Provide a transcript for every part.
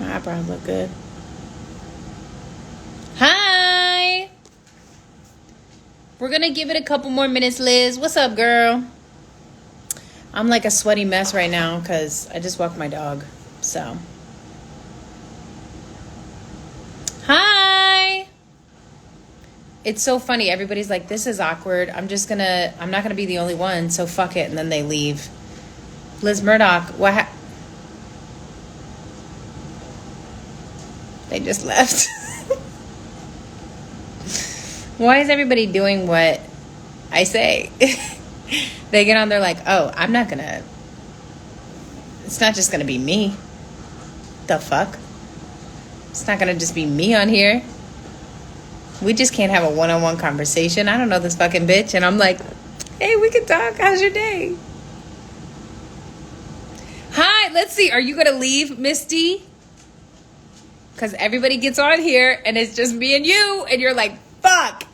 My eyebrows look good. Hi. We're gonna give it a couple more minutes, Liz. What's up, girl? I'm like a sweaty mess right now because I just walked my dog. So. Hi. It's so funny. Everybody's like, this is awkward. I'm not gonna be the only one, so fuck it. And then they leave. Liz Murdoch, they just left. Why is everybody doing what I say? They get on, they're like, oh, it's not just gonna be me. The fuck? It's not gonna just be me on here. We just can't have a one-on-one conversation. I don't know this fucking bitch. And I'm like, hey, we can talk. How's your day? Hi, let's see. Are you gonna leave, Misty? Because everybody gets on here and it's just me and you. And you're like, fuck.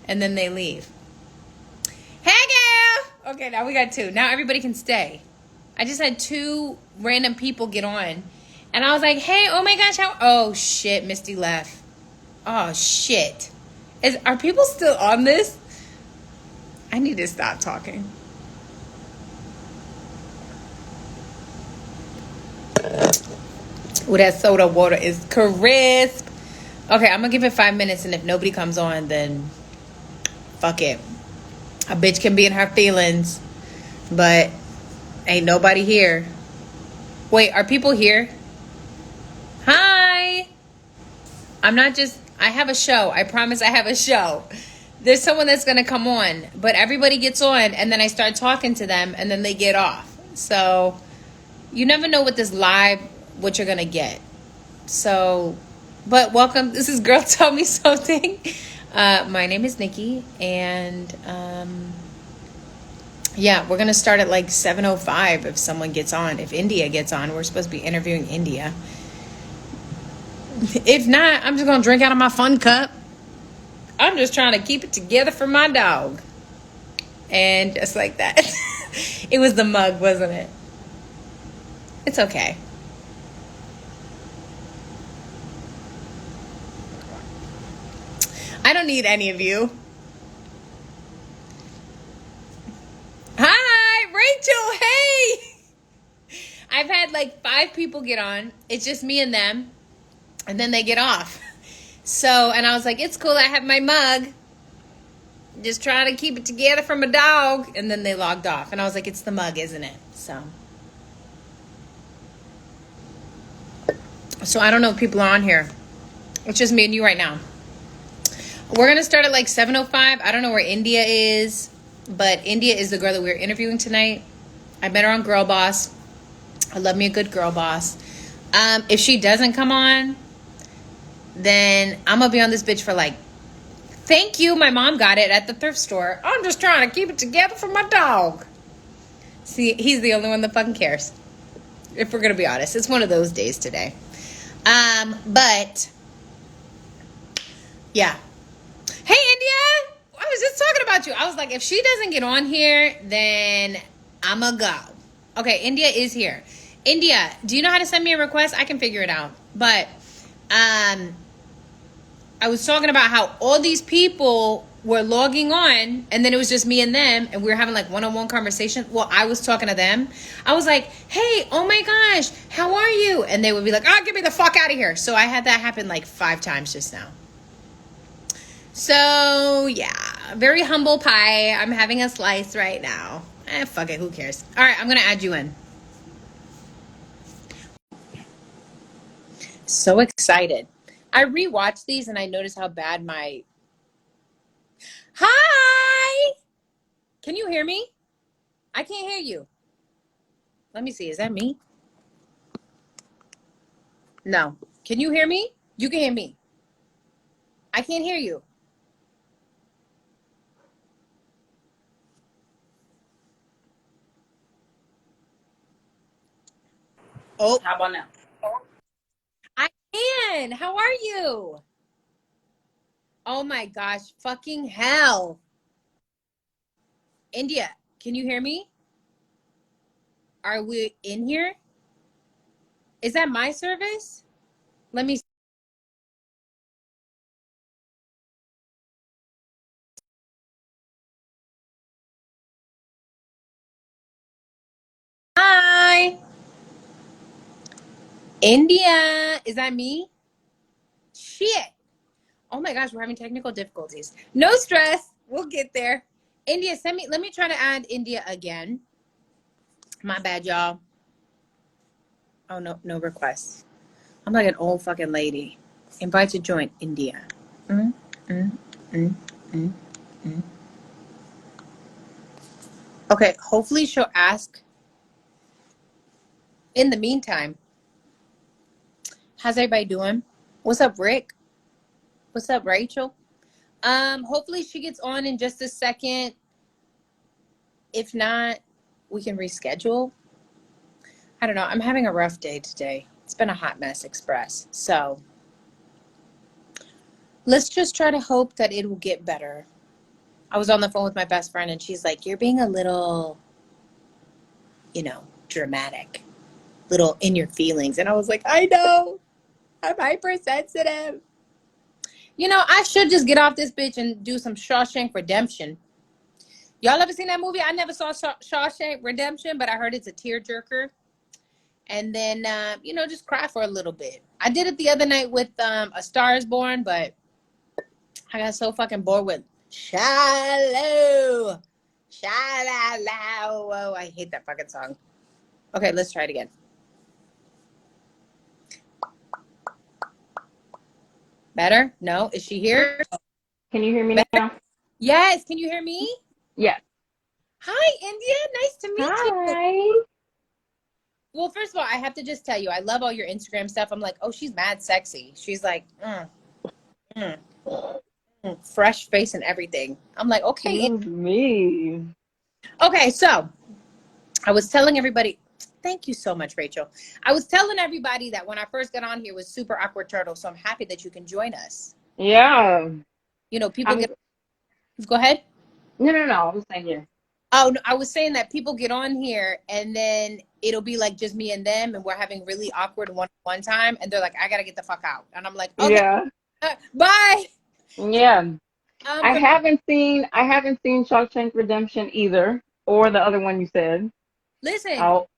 And then they leave. Hey, girl. Okay, now we got 2. Now everybody can stay. I just had 2 random people get on. And I was like, hey, oh my gosh, oh shit, Misty left. Oh shit. Are people still on this? I need to stop talking. Ooh, that soda water is crisp. Okay, I'm gonna give it 5 minutes, and if nobody comes on, then fuck it. A bitch can be in her feelings, but ain't nobody here. Wait, are people here? Hi. I have a show. I promise I have a show. There's someone that's going to come on, but everybody gets on and then I start talking to them and then they get off. So you never know with this live what you're going to get. So, but welcome. This is Girl Tell Me Something. My name is Nikki and yeah, we're going to start at like 7:05 if someone gets on. If India gets on, we're supposed to be interviewing India. If not, I'm just going to drink out of my fun cup. I'm just trying to keep it together for my dog. And just like that. It was the mug, wasn't it? It's okay. I don't need any of you. Hi, Rachel. Hey. I've had like 5 people get on. It's just me and them. And then they get off. So, and I was like, it's cool. I have my mug. Just trying to keep it together from a dog. And then they logged off. And I was like, it's the mug, isn't it? So I don't know if people are on here. It's just me and you right now. We're going to start at like 7:05. I don't know where India is. But India is the girl that we're interviewing tonight. I met her on Girl Boss. I love me a good Girl Boss. If she doesn't come on, then I'm going to be on this bitch for like, thank you. My mom got it at the thrift store. I'm just trying to keep it together for my dog. See, he's the only one that fucking cares. If we're going to be honest. It's one of those days today. But, yeah. Hey, India. I was just talking about you. I was like, if she doesn't get on here, then I'm going to go. Okay, India is here. India, do you know how to send me a request? I can figure it out. But, I was talking about how all these people were logging on and then it was just me and them and we were having like one-on-one conversation. Well, I was talking to them. I was like, hey, oh my gosh, how are you? And they would be like, oh, get me the fuck out of here. So I had that happen like 5 times just now. So yeah, very humble pie. I'm having a slice right now. Fuck it, who cares? All right, I'm going to add you in. So excited. I rewatched these and I noticed how bad my... Hi! Can you hear me? I can't hear you. Let me see. Is that me? No. Can you hear me? You can hear me. I can't hear you. Oh. How about now? I can. How are you? Oh my gosh. Fucking hell. India, can you hear me? Are we in here? Is that my service? Let me. Hi, India. Is that me? Shit. Oh my gosh, we're having technical difficulties. No stress. We'll get there. India, send me. Let me try to add India again. My bad, y'all. Oh no, no requests. I'm like an old fucking lady. Invite to join India. Mm, mm, mm, mm, mm. Okay, hopefully she'll ask. In the meantime, how's everybody doing? What's up, Rick? What's up, Rachel? Hopefully she gets on in just a second. If not, we can reschedule. I don't know. I'm having a rough day today. It's been a hot mess express. So let's just try to hope that it will get better. I was on the phone with my best friend and she's like, you're being a little, dramatic, little in your feelings. And I was like, I know. I'm hypersensitive. I should just get off this bitch and do some Shawshank Redemption. Y'all ever seen that movie? I never saw Shawshank Redemption, but I heard it's a tearjerker. And then, just cry for a little bit. I did it the other night with A Star is Born, but I got so fucking bored with Shallow. Shallow. I hate that fucking song. Okay, let's try it again. Better? No? Is she here? Can you hear me Better? now? Yes. Can you hear me? Yes. Hi, India. Nice to meet you. Hi. Well, first of all, I have to just tell you, I love all your Instagram stuff. I'm like, oh, she's mad sexy. She's like, fresh face and everything. I'm like, okay. Excuse me. Okay, so I was telling everybody, thank you so much, Rachel. I was telling everybody that when I first got on here was super awkward turtle, so I'm happy that you can join us. Yeah. People go ahead. No. I was saying yeah. Oh, no, I was saying that people get on here and then it'll be like just me and them and we're having really awkward one time and they're like, I gotta get the fuck out. And I'm like, okay, Yeah. bye. Yeah. I For haven't seen Shawshank Redemption either, or the other one you said. Listen, Oh,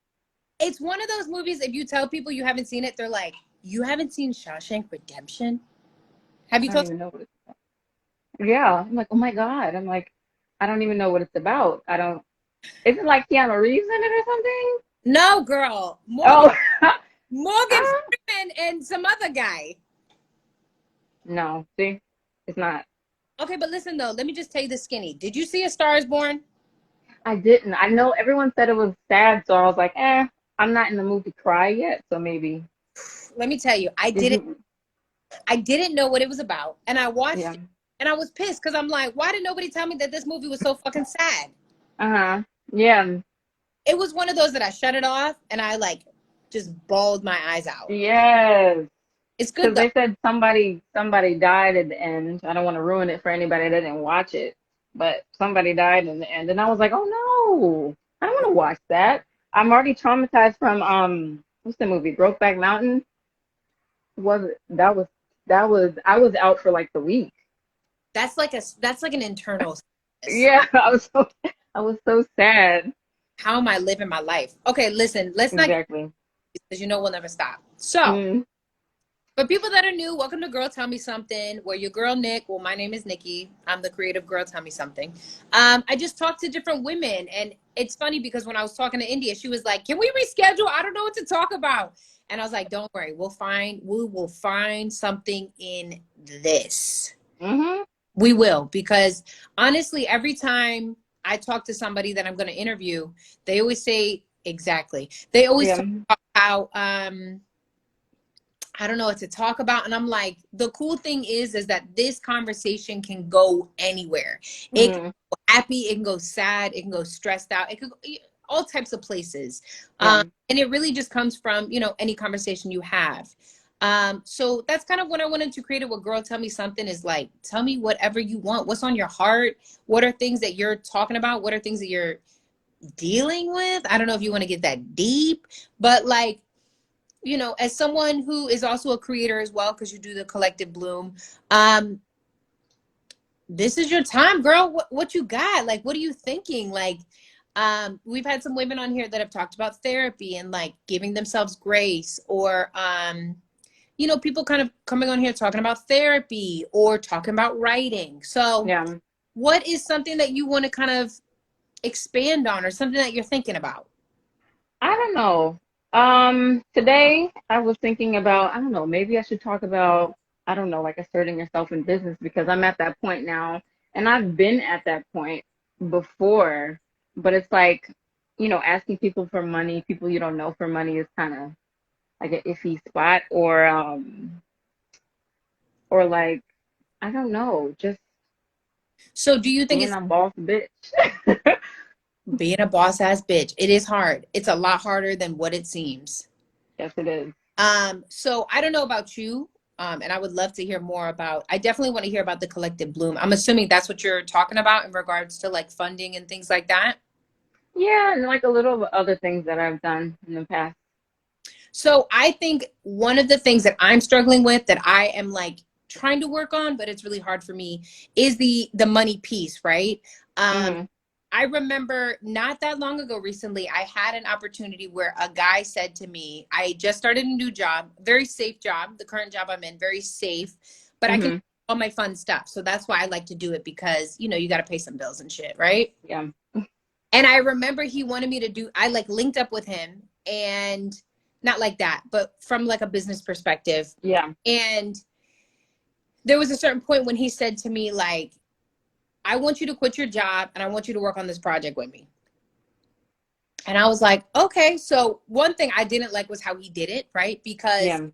it's one of those movies, if you tell people you haven't seen it, they're like, you haven't seen Shawshank Redemption? Have you I don't told? even know what it's about. Yeah. I'm like, oh my God. I'm like, I don't even know what it's about. I don't. Is it like Keanu Reeves in it or something? No, girl. Morgan Oh. Freeman and some other guy. No. See, it's not. Okay, but listen though, let me just tell you the skinny. Did you see A Star is Born? I didn't. I know everyone said it was sad, so I was like, I'm not in the mood to cry yet, so maybe. Let me tell you, Did you? I didn't know what it was about. And I watched Yeah. it and I was pissed because I'm like, why did nobody tell me that this movie was so fucking sad? Uh-huh. Yeah. It was one of those that I shut it off and I like just bawled my eyes out. Yes. It's good Because though. they said somebody died at the end. I don't want to ruin it for anybody that didn't watch it, but somebody died in the end, and I was like, oh no, I don't want to watch that. I'm already traumatized from what's the movie? Brokeback Mountain. Was it? That was I was out for like the week. That's like an internal sadness. Yeah, I was so sad. How am I living my life? Okay, listen, let's not get Exactly. because we'll never stop. So Mm. for people that are new, welcome to Girl Tell Me Something, where your girl Nick, well, my name is Nikki. I'm the creative Girl Tell Me Something. I just talked to different women, and it's funny because when I was talking to India, she was like, can we reschedule? I don't know what to talk about. And I was like, don't worry, we will find something in this. Mhm. We will, because honestly, every time I talk to somebody that I'm going to interview, they always say exactly. They always Yeah. talk about how I don't know what to talk about. And I'm like, the cool thing is that this conversation can go anywhere. It can Mhm. go happy, it can go sad, it can go stressed out, it could go all types of places. Yeah. And it really just comes from, any conversation you have. So that's kind of what I wanted to create. What Girl Tell Me Something is like, tell me whatever you want. What's on your heart? What are things that you're talking about? What are things that you're dealing with? I don't know if you want to get that deep, but like, you know, as someone who is also a creator as well, because you do the collective bloom, um, this is your time, girl. What you got? Like, what are you thinking? Like, we've had some women on here that have talked about therapy and like giving themselves grace, or you know, people kind of coming on here talking about therapy or talking about writing. So Yeah. what is something that you want to kind of expand on, or something that you're thinking about? I don't know. Today I was thinking about, I don't know, maybe I should talk about, I don't know, like asserting yourself in business because I'm at that point now, and I've been at that point before, but it's like, asking people for money, people you don't know for money is kind of like an iffy spot, or like, I don't know, just So do you think being it's a boss bitch. being a boss ass bitch? It is hard. It's a lot harder than what it seems. Yes, it is. So I don't know about you, and I would love to hear more about, I definitely want to hear about the collective bloom. I'm assuming that's what you're talking about in regards to like funding and things like that. Yeah, and like a little of other things that I've done in the past. So I think one of the things that I'm struggling with, that I am like trying to work on, but it's really hard for me, is the money piece, right? Um, Hmm. I remember not that long ago, recently, I had an opportunity where a guy said to me, I just started a new job, very safe job, the current job I'm in, very safe, but I can do Hmm. all my fun stuff. So that's why I like to do it, because, you know, you got to pay some bills and shit, right? Yeah. And I remember he wanted me to do, I like linked up with him, and not like that, but from like a business perspective. Yeah. And there was a certain point when he said to me, like, I want you to quit your job and I want you to work on this project with me. And I was like, okay. So one thing I didn't like was how he did it, right? Because Yeah.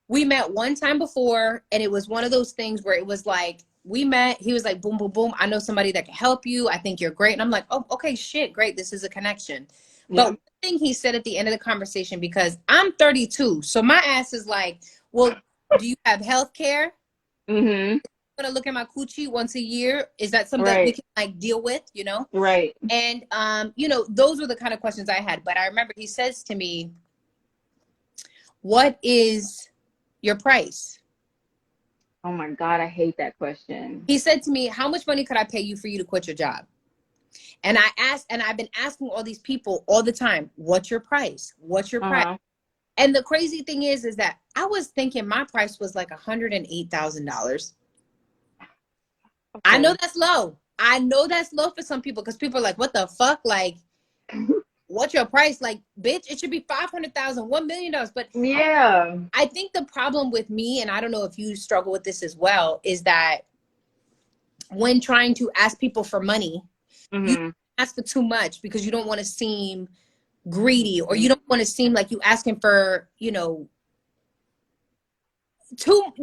we met one time before, and it was one of those things where it was like, we met, he was like, boom, boom, boom, I know somebody that can help you. I think you're great. And I'm like, oh, okay, shit, great. This is a connection. But Yeah. one thing he said at the end of the conversation, because I'm 32, so my ass is like, well, do you have health care? Hmm. Gonna look at my coochie once a year. Is that something that we Right. can like deal with, you know? Right. And you know, those were the kind of questions I had. But I remember he says to me, what is your price? Oh my God, I hate that question. He said to me, how much money could I pay you for you to quit your job? And I asked, and I've been asking all these people all the time, what's your price? What's your price? Uh-huh. And the crazy thing is that I was thinking my price was like $108,000. I know Okay. that's low. I know that's low for some people, because people are like, what the fuck? Like, what's your price? Like, bitch, it should be 500,000, $1 million. But Yeah. I think the problem with me, and I don't know if you struggle with this as well, is that when trying to ask people for money, you Hmm. ask for too much because you don't want to seem greedy, or you don't want to seem like you asking for, you know, too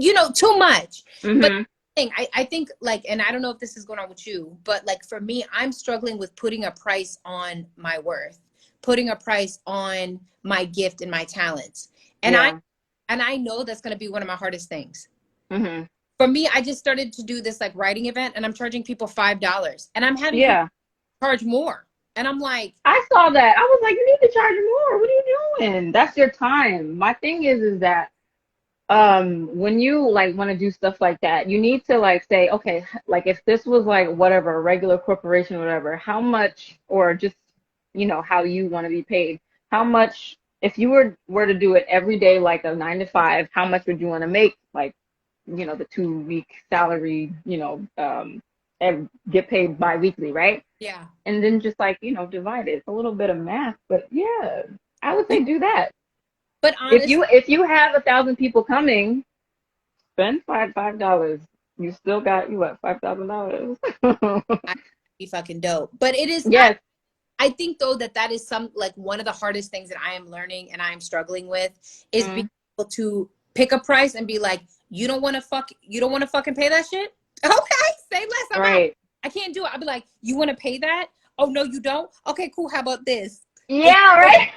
much. But Hmm. I think like, and I don't know if this is going on with you, but like for me, I'm struggling with putting a price on my worth, putting a price on my gift and my talents. And I Yeah. and I know that's going to be one of my hardest things. Hmm. For me, I just started to do this like writing event, and I'm charging people $5, and I'm having people Yeah. charge more. And I'm like, I saw that. I was like, you need to charge more. What are you doing? That's your time. My thing is that when you like want to do stuff like that, you need to like say, okay, like if this was like whatever, a regular corporation, whatever, how much, or just how you want to be paid, how much, if you were to do it every day like a 9 to 5, how much would you want to make, like the 2 week salary, and get paid bi-weekly, right? yeah. And then just like divide it. It's a little bit of math, but yeah, I would say do that. But if honestly, you if you have 1,000 people coming, spend $5. You still got you what, $5,000? I be fucking dope. But it is, Yes. I think though that that is some like one of the hardest things that I am learning and I am struggling with, is being Mm, able to pick a price and be like, you don't want to fucking pay that shit? Okay, say less, I'm out. right. I can't do it. I'll be like, you want to pay that? Oh no, you don't? Okay, cool. How about this? It's Yeah, right.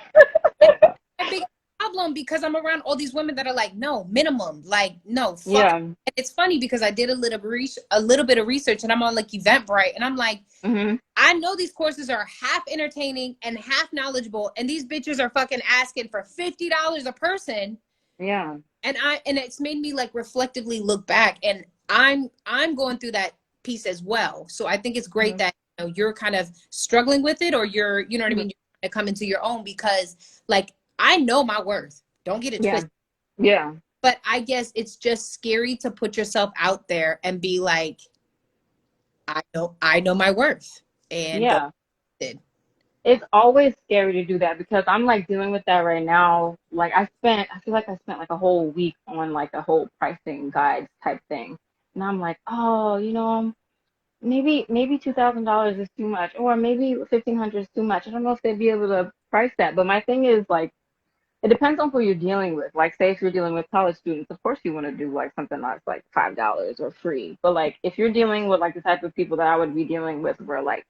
a big, problem because I'm around all these women that are like, no, minimum, like, no, fuck. Yeah. And it's funny because I did a little bit of research, and I'm on like Eventbrite, and I'm like, Mm-hmm. I know these courses are half entertaining and half knowledgeable, and these bitches are fucking asking for $50 a person. Yeah. And it's made me like reflectively look back, and I'm going through that piece as well. So I think it's great Mm-hmm. that, you know, you're kind of struggling with it, or you're, you know what I Mm-hmm. mean, you're trying to come into your own, because like I know my worth. Don't get it Yeah. twisted. Yeah. But I guess it's just scary to put yourself out there and be like, I know my worth, and don't Yeah. get it. It's always scary to do that because I'm like dealing with that right now. Like I feel like I spent like a whole week on like a whole pricing guide type thing. And I'm like, oh, maybe $2,000 is too much, or maybe 1,500 is too much. I don't know if they'd be able to price that. But my thing is like, it depends on who you're dealing with. Like, say if you're dealing with college students, of course you want to do like something that's like $5 or free. But like, if you're dealing with like the type of people that I would be dealing with, were like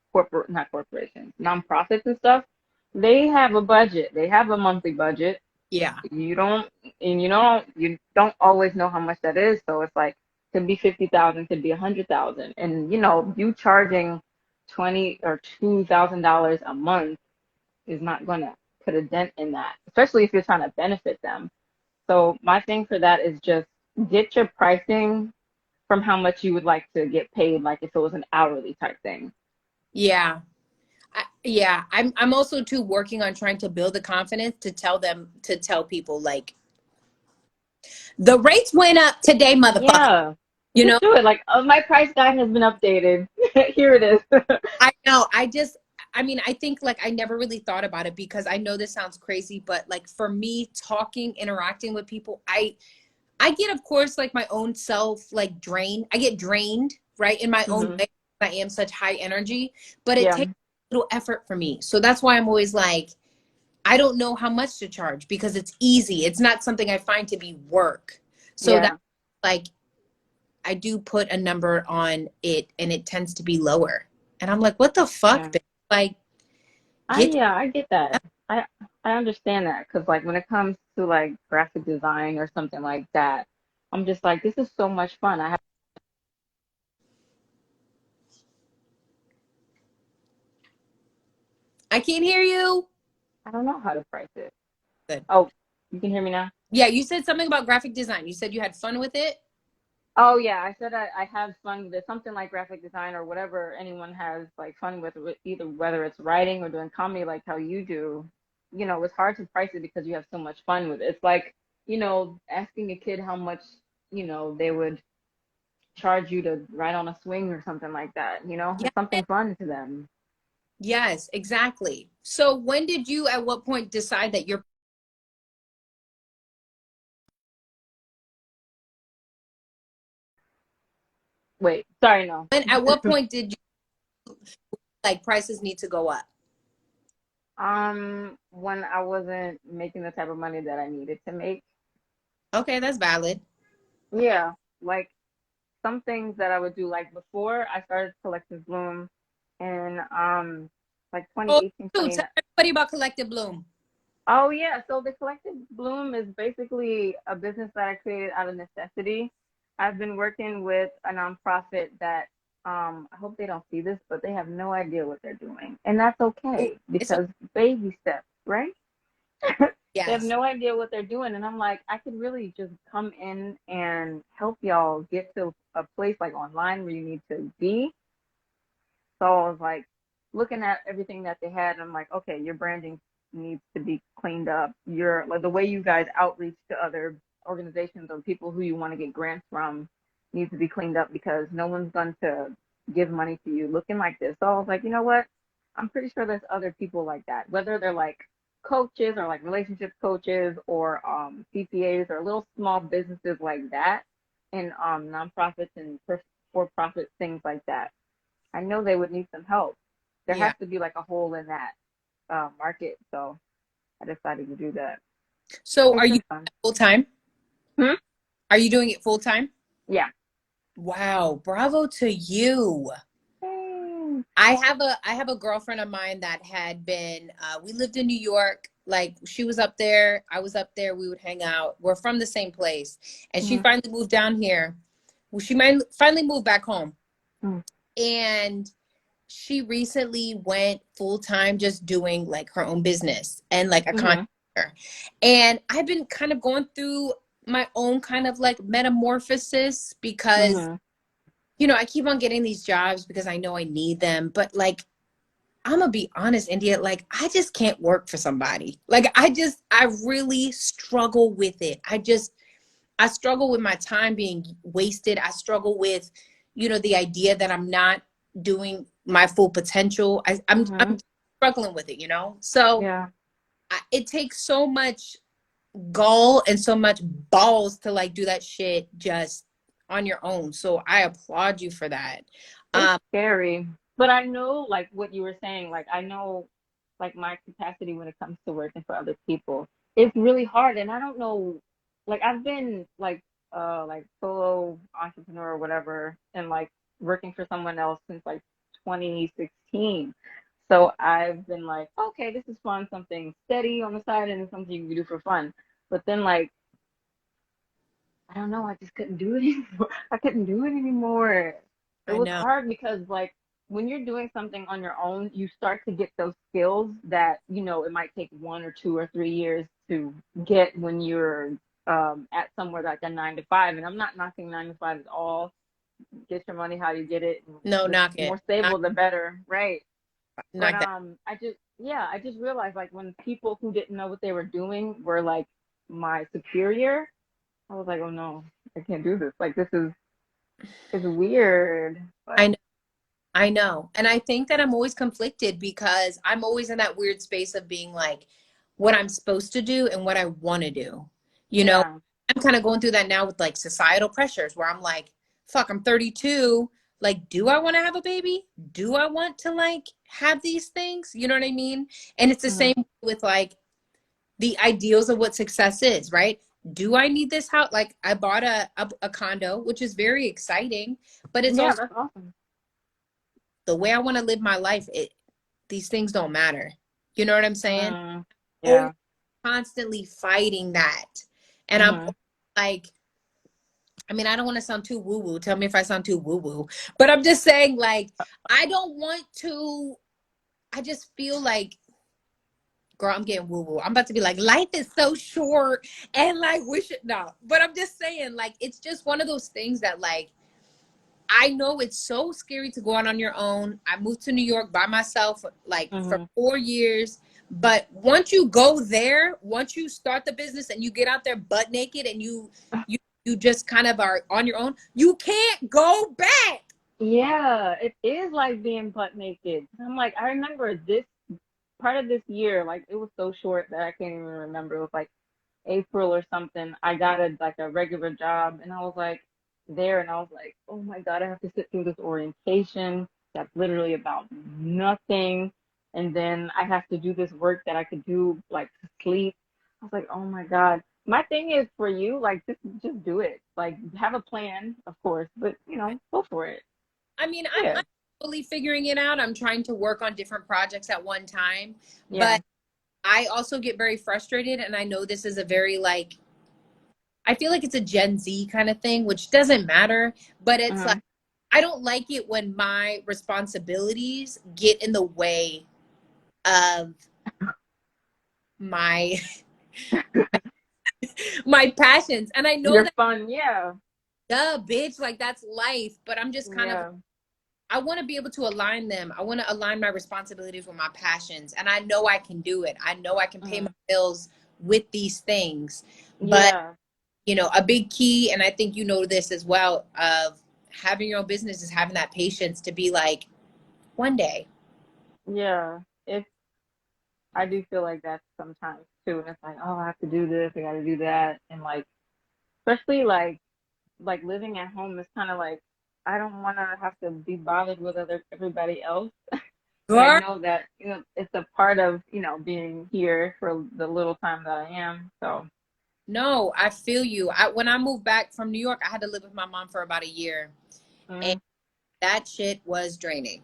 not corporations, nonprofits and stuff, they have a budget. They have a monthly budget. Yeah. You don't, and you don't always know how much that is. So it's like, could be 50,000, could be 100,000, and you charging $22,000 a month is not gonna put a dent in that, especially if you're trying to benefit them. So my thing for that is just get your pricing from how much you would like to get paid, like if it was an hourly type thing. Yeah. Yeah, I'm also too working on trying to build the confidence to tell people like the rates went up today, motherfucker. Yeah, You know, just do it. Like, oh, my price guide has been updated. Here it is. I know. I mean, I think like I never really thought about it, because I know this sounds crazy, but like for me, talking, interacting with people, I get, of course, like my own self, like drained. I get drained, right, in my own Hmm. way. I am such high energy, but it Yeah, takes a little effort for me. So that's why I'm always like, I don't know how much to charge, because it's easy. It's not something I find to be work. So that, yeah, like, I do put a number on it, and it tends to be lower. And I'm like, what the fuck, yeah. bitch? Like, I get yeah, I get that. I understand that because like when it comes to like graphic design or something like that, I'm just like, this is so much fun. I can't hear you. I don't know how to price it. Good. Oh, you can hear me now? Yeah, you said something about graphic design. You said you had fun with it. Oh yeah, I said I have fun with it. Something like graphic design or whatever anyone has like fun with, either whether it's writing or doing comedy like how you do. It's hard to price it because you have so much fun with it. It's like, asking a kid how much, they would charge you to ride on a swing or something like that. Yeah. It's something fun to them. Yes, exactly. So when did you, at what point, decide that you're Wait, sorry, no. when, at what point did you, like, prices need to go up? When I wasn't making the type of money that I needed to make. Okay, that's valid. Yeah, like some things that I would do, like before I started Collective Bloom in like Oh, 2018, dude, tell 29. everybody about Collective Bloom. Oh yeah, so the Collective Bloom is basically a business that I created out of necessity. I've been working with a nonprofit that I hope they don't see this, but they have no idea what they're doing. And that's Oh, okay it's okay. because baby steps, right? They have Yes. no idea what they're doing. And I'm like, I could really just come in and help y'all get to a place like online where you need to be. So I was like looking at everything that they had, and I'm like, okay, your branding needs to be cleaned up. Your like the way you guys outreach to other organizations or people who you want to get grants from needs to be cleaned up because no one's going to give money to you looking like this. So I was like, you know what? I'm pretty sure there's other people like that, whether they're like coaches or like relationship coaches or CPAs or little small businesses like that, and nonprofits and for-profit things like that. I know they would need some help. There has Yeah. to be like a hole in that market. So I decided to do that. So It's are you been fun. full time? Hmm? Are you doing it full time? Yeah. Wow, bravo to you. I have a girlfriend of mine that had been we lived in New York. Like she was up there, I was up there, we would hang out. We're from the same place. And she Mm-hmm. finally moved down here. Well, she might finally moved back home. And she recently went full time just doing like her own business and like a Mm-hmm. contractor. And I've been kind of going through my own kind of like metamorphosis because Mm-hmm. I keep on getting these jobs because I know I need them, but like I'm gonna be honest, India, like I just can't work for somebody. Like I really struggle with it. I struggle with my time being wasted. I struggle with, the idea that I'm not doing my full potential. I'm Mm-hmm. struggling with it, So Yeah. it takes so much gall and so much balls to like do that shit just on your own. So I applaud you for that. It's Um, scary, but I know like what you were saying. Like I know, like my capacity when it comes to working for other people, it's really hard. And I don't know, like I've been like solo entrepreneur or whatever, and like working for someone else since like 2016. So I've been like, okay, this is fun, something steady on the side, and something you can do for fun. But then like I don't know, I just couldn't do it anymore. I couldn't do it anymore. It I was know. hard because like when you're doing something on your own, you start to get those skills that, it might take 1 or 2 or 3 years to get when you're at somewhere like a 9 to 5. And I'm not knocking 9 to 5 at all. Get your money how you get it. No, The knock it. more stable, the better, right? But Knock that. I just realized like when people who didn't know what they were doing were like my superior, I was like, oh no, I can't do this. Like this is weird. I But know. I know. And I think that I'm always conflicted because I'm always in that weird space of being like what I'm supposed to do and what I want to do. You know, yeah. I'm kind of going through that now with like societal pressures where I'm like, fuck, I'm 32. Like, do I want to have a baby? Do I want to like have these things? You know what I mean? And it's the Hmm. same with like the ideals of what success is, right? Do I need this house? Like, I bought a condo, which is very exciting, but it's Yeah, also that's awesome. the way I want to live my life. These things don't matter. You know what I'm saying? Mm, Always yeah. constantly fighting that. And I'm Hmm. like, I mean, I don't want to sound too woo woo. Tell me if I sound too woo woo. But I'm just saying, like, I don't want to, I just feel like, girl, I'm getting woo woo. I'm about to be like, life is so short and like, we should, no. But I'm just saying, like, it's just one of those things that, like, I know it's so scary to go out on your own. I moved to New York by myself like for Hmm. 4 years. But once you go there, once you start the business and you get out there butt naked and you just kind of are on your own, you can't go back. Yeah, it is like being butt naked. I'm like, I remember this part of this year, like it was so short that I can't even remember. It was like April or something. I got a regular job and I was like there and I was like, oh my God, I have to sit through this orientation that's literally about nothing. And then I have to do this work that I could do like to sleep. I was like, oh my God. My thing is for you, like just do it. Like have a plan, of course, but go for it. I mean, I'm Yeah. slowly figuring it out. I'm trying to work on different projects at one time, Yeah. but I also get very frustrated and I know this is a very like I feel like it's a Gen Z kind of thing, which doesn't matter, but it's like Hmm. I don't like it when my responsibilities get in the way of my my passions. And I know You're that fun. Yeah. duh, bitch, like that's life, but I'm just kind of Yeah. I want to be able to align them. I want to align my responsibilities with my passions, and I know I can do it. I know I can pay my Hmm. bills with these things. But Yeah. a big key, and I think you know this as well, of having your own business is having that patience to be like, one day. Yeah. I do feel like that sometimes too. And it's like, oh, I have to do this, I gotta do that. And like especially like living at home is kinda like I don't wanna have to be bothered with everybody else. But I Girl, know that, it's a part of, being here for the little time that I am. So no, I feel you. When I moved back from New York, I had to live with my mom for about a year, and mm, that shit was draining.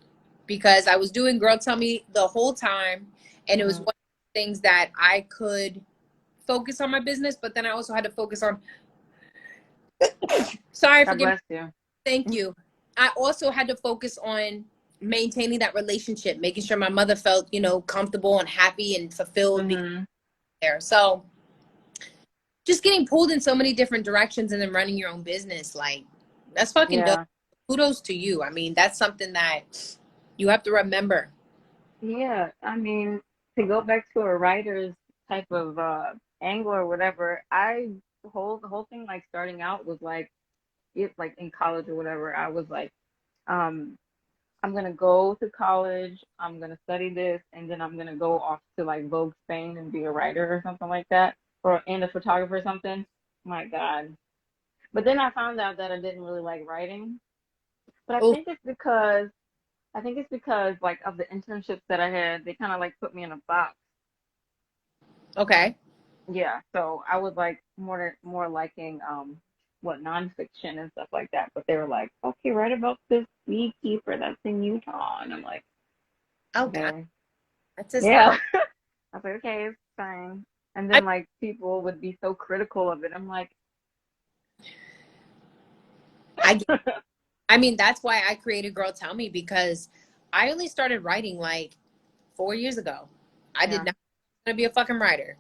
because I was doing Girltellme the whole time, and it was Mhm. one of the things that I could focus on my business, but then I also had to focus on. Sorry, God forgive me. bless you. Thank you. I also had to focus on maintaining that relationship, making sure my mother felt, comfortable and happy and fulfilled being Hmm. there. So just getting pulled in so many different directions and then running your own business, like that's fucking dope. Yeah. Kudos to you. I mean, that's something that you have to remember. Yeah. I mean, to go back to a writer's type of angle or whatever, the whole thing like starting out was like it like in college or whatever, I was like, um, I'm gonna go to college, I'm gonna study this, and then I'm gonna go off to like Vogue Spain and be a writer or something like that, or and a photographer or something. My God. But then I found out that I didn't really like writing. But Oh, I think it's because like of the internships that I had, they kind of like put me in a box. okay. Yeah, so I was like more liking what nonfiction and stuff like that. But they were like, okay, write about this beekeeper that's in Utah, and I'm like, Oh God, okay, that's just not. yeah. I was like, okay, it's fine. And I, then like people would be so critical of it. I'm like, I I mean, that's why I created Girltellme, because I only started writing like 4 years ago. I did yeah, not want to be a fucking writer.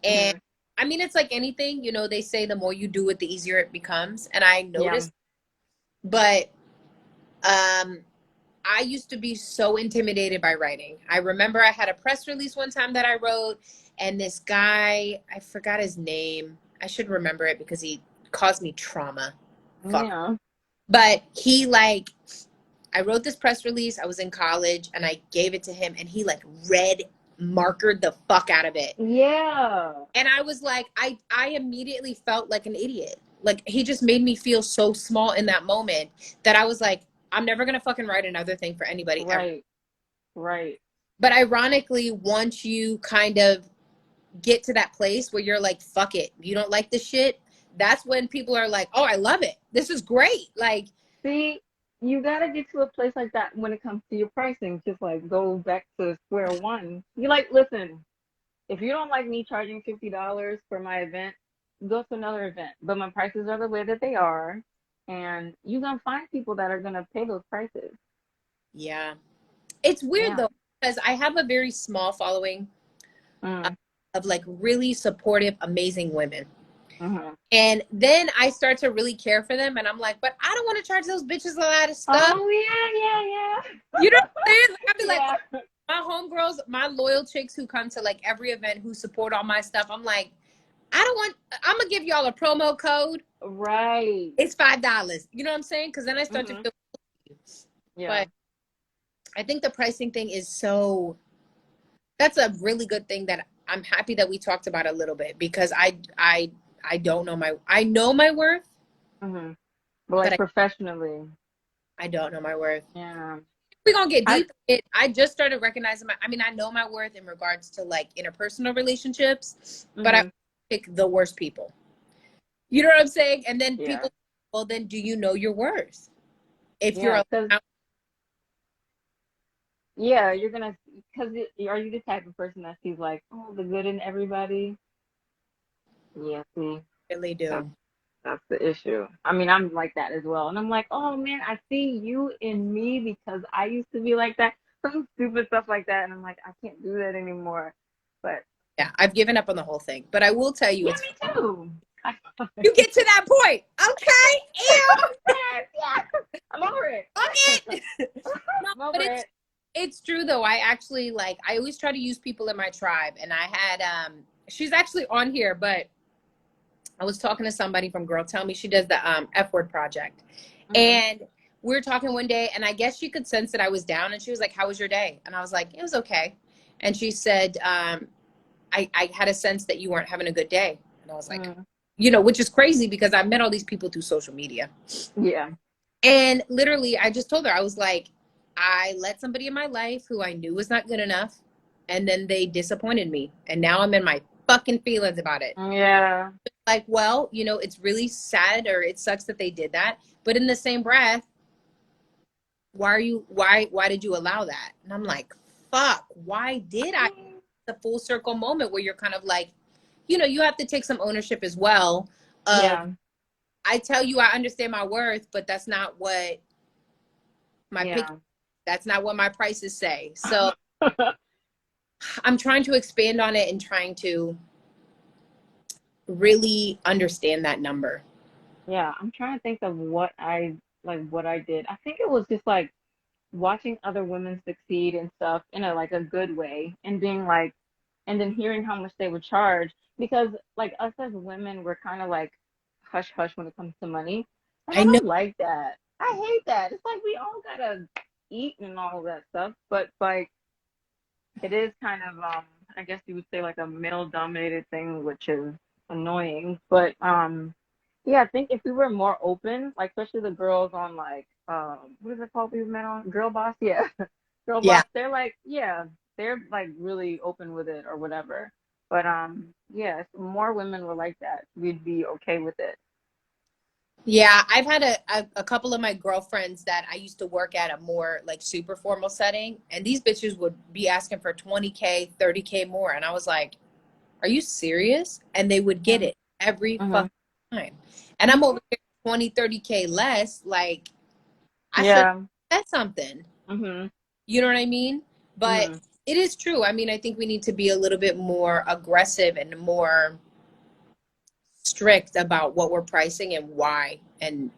And hmm, I mean, it's like anything, they say the more you do it, the easier it becomes. And I yeah, noticed, but um, I used to be so intimidated by writing. I remember I had a press release one time that I wrote, and this guy, I forgot his name. I should remember it because he caused me trauma. Fuck. yeah, But he like I wrote this press release. I was in college and I gave it to him, and he like red markered the fuck out of it. yeah. And I was like, I immediately felt like an idiot. Like he just made me feel so small in that moment that I was like, I'm never gonna fucking write another thing for anybody ever. Right, right. But ironically, once you kind of get to that place where you're like, fuck it, you don't like this shit, that's when people are like, oh, I love it. This is great. Like, See, you gotta get to a place like that when it comes to your pricing. Just like go back to square one. You like, listen, if you don't like me charging $50 for my event, go to another event. But my prices are the way that they are, and you're gonna find people that are gonna pay those prices. yeah. It's weird Yeah. though, because I have a very small following Mm, of like really supportive, amazing women. mm-hmm. And then I start to really care for them, and I'm like, but I don't want to charge those bitches a lot of stuff. Oh yeah, You know what I'm saying? Like, I'd be like, yeah, oh, yeah. my homegirls, my loyal chicks who come to like every event, who support all my stuff. I'm like, I don't want. I'm gonna give y'all a promo code. Right. It's $5. You know what I'm saying? Because then I start to Mm-hmm. feel. Yeah. But I think the pricing thing is so. That's a really good thing that I'm happy that we talked about a little bit, because I don't know I know my worth, Mm-hmm. But but like professionally, I don't know my worth. yeah. We're gonna get I deep. I just started recognizing I mean, I know my worth in regards to like interpersonal relationships, but I mm-hmm. pick the worst people. You know what I'm saying? And then Yeah. people, well, then do you know your worth? If you're Yeah, because allowed, yeah, you're gonna because are you the type of person that sees like, oh, the good in everybody? Yeah, see, really that's do. that's the issue. I mean, I'm like that as well, and I'm like, oh man, I see you in me because I used to be like that, some stupid stuff like that, and I'm like, I can't do that anymore. But Yeah, I've given up on the whole thing. But I will tell you, yeah, it's me too. you get to that point, okay? Ew, Yes, yes, I'm over it. fuck it. No, I'm but over it. it's true though. I actually like I always try to use people in my tribe, and I had she's actually on here, but I was talking to somebody from Girltellme. She does the F Word Project, Hmm. and we were talking one day, and I guess she could sense that I was down, and she was like, "How was your day?" And I was like, "It was okay." And she said, I had a sense that you weren't having a good day," and I was like, Mm. which is crazy because I met all these people through social media. Yeah. And literally, I just told her, I was like, I let somebody in my life who I knew was not good enough, and then they disappointed me. And now I'm in my fucking feelings about it. Yeah. Like, well, it's really sad, or it sucks that they did that. But in the same breath, why did you allow that? And I'm like, fuck, why did I? The full circle moment where you're kind of like, you have to take some ownership as well of, Yeah, I tell you I understand my worth, but that's not what my pick, yeah. that's not what my prices say. So I'm trying to expand on it and trying to really understand that number. Yeah, I'm trying to think of what I did. I think it was just like watching other women succeed and stuff in a like a good way and being like and then hearing how much they would charge because like us as women we're kind of like hush hush when it comes to money and I I know. don't like that. I hate that. It's like we all gotta eat and all of that stuff, but like it is kind of I guess you would say like a male dominated thing, which is annoying. But yeah, I think if we were more open, like especially the girls on like what is it called we've met on? Girl Boss? Yeah. Girl Yeah. Boss, they're like really open with it or whatever. But yeah, if more women were like that, we'd be okay with it. Yeah, I've had a couple of my girlfriends that I used to work at a more like super formal setting, and these bitches would be asking for 20K, 30K more. And I was like, are you serious? And they would get Yeah. it every Mhm. fucking time. And I'm over here 20, 30K less. Like, I should Yeah. have said something. Mhm. You know what I mean? But Mhm. it is true. I mean, I think we need to be a little bit more aggressive and more strict about what we're pricing and why and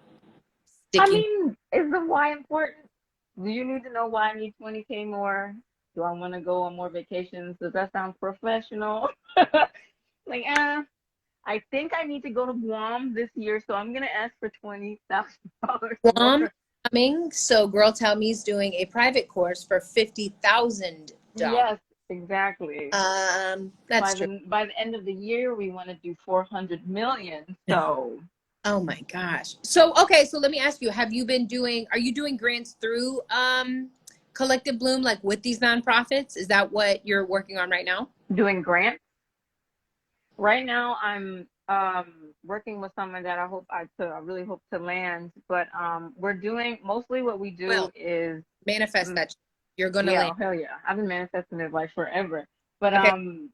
I sticking. mean, is the why important? Do you need to know why I need 20K more? Do I want to go on more vacations? Does that sound professional? Like, I think I need to go to Guam this year, so I'm gonna ask for $20,000 more. Guam coming. So Girltellme is doing a private course for $50,000. Yes, exactly. That's true. By the end of the year, we want to do 400 million. So Oh my gosh. So okay, so let me ask you, are you doing grants through Collective Bloom, like with these nonprofits? Is that what you're working on right now? doing grants. Right now, I'm working with someone that I really hope to land. But we're doing mostly what we do Will is manifest mm, that you're gonna yeah, land. oh, hell yeah. I've been manifesting it like forever. But Okay.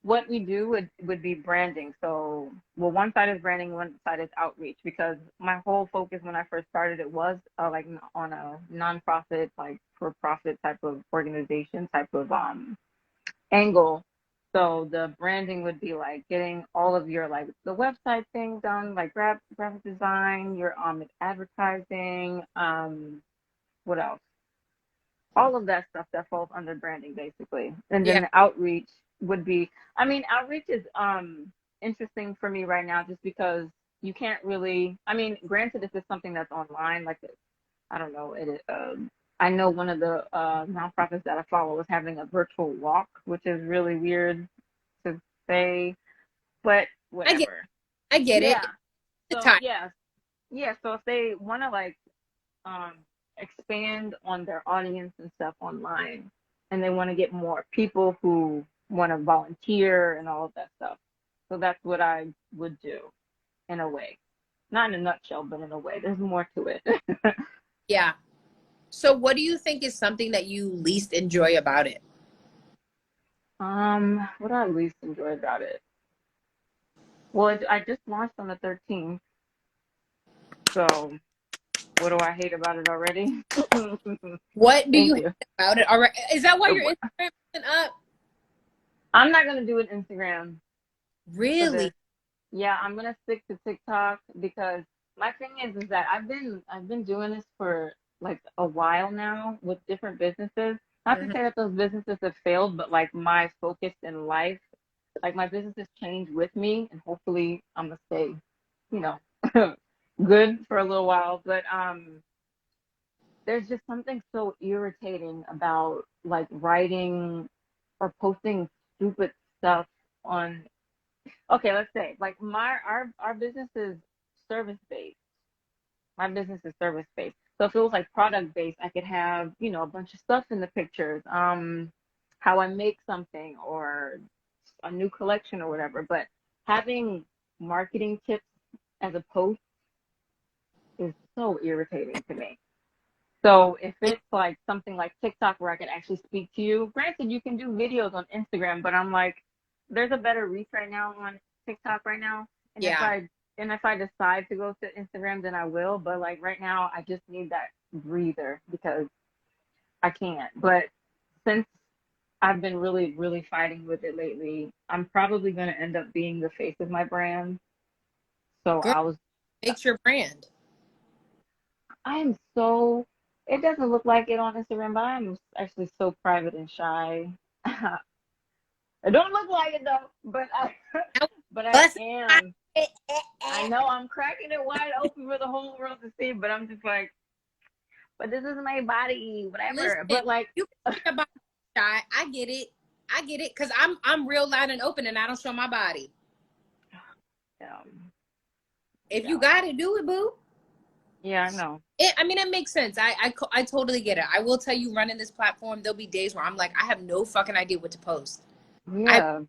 what we do would be branding. So well, one side is branding, one side is outreach. Because my whole focus when I first started it was like on a nonprofit, like for profit type of organization type of angle. So the branding would be like getting all of your like the website thing done, like graphic design, your advertising, what else? All of that stuff that falls under branding basically. And then Yeah. the outreach would be I mean, outreach is interesting for me right now just because you can't really I mean, granted if it's something that's online, like I don't know, I know one of the nonprofits that I follow is having a virtual walk, which is really weird to say, but I get whatever. I get it. Yeah. It's the So time. yeah. So if they want to like um, expand on their audience and stuff online, and they want to get more people who want to volunteer and all of that stuff, so that's what I would do in a way, not in a nutshell, but in a way. There's more to it. Yeah. So what do you think is something that you least enjoy about it? What do I least enjoy about it? Well, I just launched on the 13th, so what do I hate about it already? What do you Thank hate you. about it? All right. Is that why your Instagram isn't up? I'm not gonna do an Instagram for Really? this. Yeah, I'm gonna stick to TikTok because my thing is that I've been doing this for like a while now with different businesses. Not to Hmm. say that those businesses have failed, but like my focus in life, like my businesses change with me, and hopefully I'm gonna stay, you know, good for a little while. But there's just something so irritating about like writing or posting stupid stuff on okay, let's say like our business is service based. My business is service based. So if it was like product based, I could have, you know, a bunch of stuff in the pictures, how I make something or a new collection or whatever. But having marketing tips as a post is so irritating to me. So if it's like something like TikTok where I can actually speak to you, granted you can do videos on Instagram, but I'm like, there's a better reach right now on TikTok right now. And Yeah. if I decide to go to Instagram, then I will. But like right now, I just need that breather because I can't. But since I've been really, really fighting with it lately, I'm probably going to end up being the face of my brand. So Girl, makes your brand. I am so, it doesn't look like it on Instagram, but I'm actually so private and shy. I don't look like it though, but I Bust am. I know I'm cracking it wide open for the whole world to see, but I'm just like, but this is my body, Listen, whatever. But like, you can think about shy. I get it. I get it because I'm real loud and open and I don't show my body. If you yeah, got it, do it, boo. yeah, I know. I mean, it makes sense. I totally get it. I will tell you, running this platform, there'll be days where I'm like, I have no fucking idea what to post. I Yeah,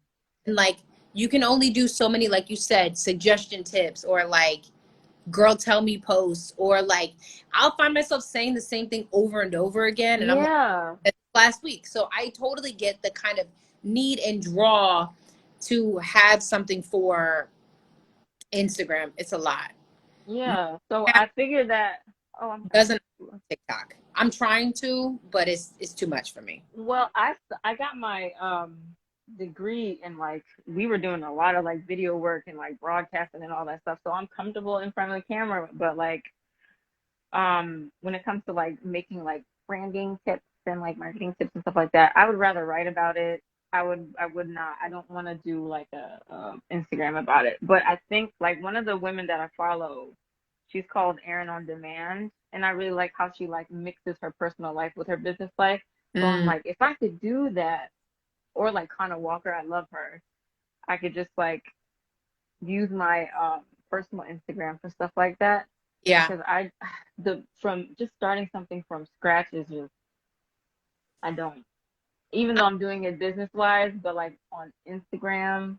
like you can only do so many, like you said, suggestion tips or like Girltellme posts or like I'll find myself saying the same thing over and over again, and I'm like, yeah, "That's last week." So I totally get the kind of need and draw to have something for Instagram. It's a lot. yeah. So I figured that. Oh, I'm sorry. Doesn't TikTok. I'm trying to, but it's too much for me. Well, I got my degree in like we were doing a lot of like video work and like broadcasting and all that stuff. So I'm comfortable in front of the camera, but like when it comes to like making like branding tips and like marketing tips and stuff like that, I would rather write about it. I would not. I don't want to do like a Instagram about it. But I think like one of the women that I follow, she's called Erin on Demand, and I really like how she like mixes her personal life with her business life. So I'm Mm, like, if I could do that, or like Connor Walker, I love her. I could just like use my personal Instagram for stuff like that yeah. because the from just starting something from scratch is just I don't even though I'm doing it business wise, but like on Instagram